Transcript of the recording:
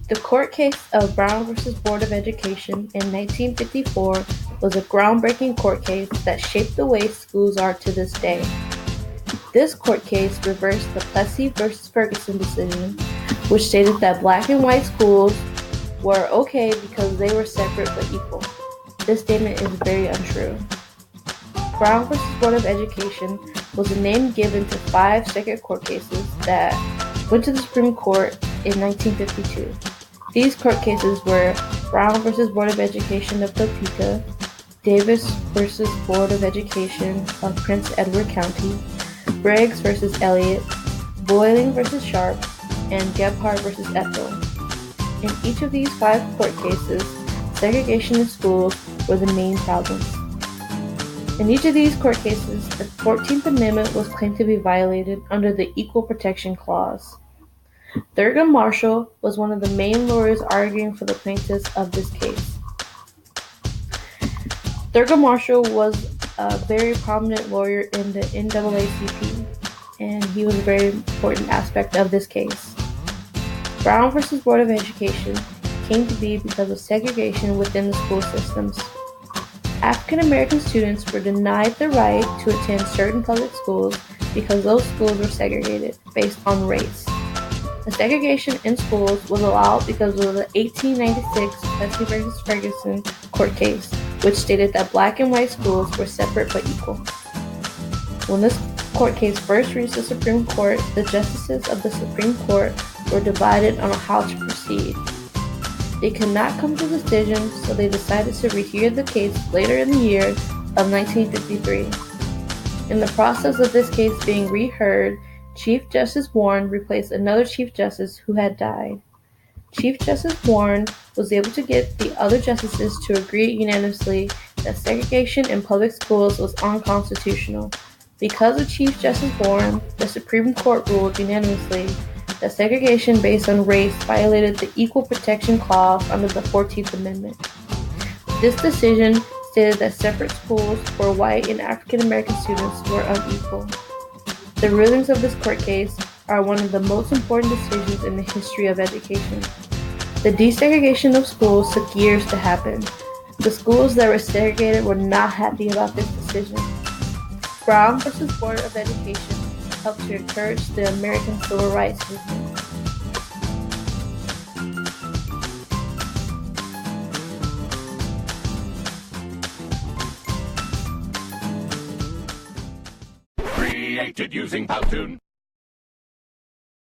The court case of Brown v. Board of Education in 1954 was a groundbreaking court case that shaped the way schools are to this day. This court case reversed the Plessy v. Ferguson decision, which stated that black and white schools were okay because they were separate but equal. This statement is very untrue. Brown v. Board of Education was a name given to 5 circuit court cases that went to the Supreme Court in 1952. These court cases were Brown v. Board of Education of Topeka, Davis v. Board of Education of Prince Edward County, Briggs v. Elliott, Boiling v. Sharp, and Gebhardt v. Ethel. In each of these 5 court cases, segregation in schools were the main problems. In each of these court cases, the 14th Amendment was claimed to be violated under the Equal Protection Clause. Thurgood Marshall was one of the main lawyers arguing for the plaintiffs of this case. Thurgood Marshall was a very prominent lawyer in the NAACP, and he was a very important aspect of this case. Brown v. Board of Education came to be because of segregation within the school systems. African American students were denied the right to attend certain public schools because those schools were segregated based on race. The segregation in schools was allowed because of the 1896 Plessy v. Ferguson court case, which stated that black and white schools were separate but equal. When this court case first reached the Supreme Court, the justices of the Supreme Court were divided on how to proceed. They could not come to a decision, so they decided to rehear the case later in the year of 1953. In the process of this case being reheard, Chief Justice Warren replaced another Chief Justice who had died. Chief Justice Warren was able to get the other justices to agree unanimously that segregation in public schools was unconstitutional. Because of Chief Justice Warren, the Supreme Court ruled unanimously that segregation based on race violated the Equal Protection Clause under the 14th Amendment. This decision stated that separate schools for white and African American students were unequal. The rulings of this court case are one of the most important decisions in the history of education. The desegregation of schools took years to happen. The schools that were segregated were not happy about this decision. Brown v. Board of Education helped to encourage the American Civil Rights Movement. Created using Powtoon.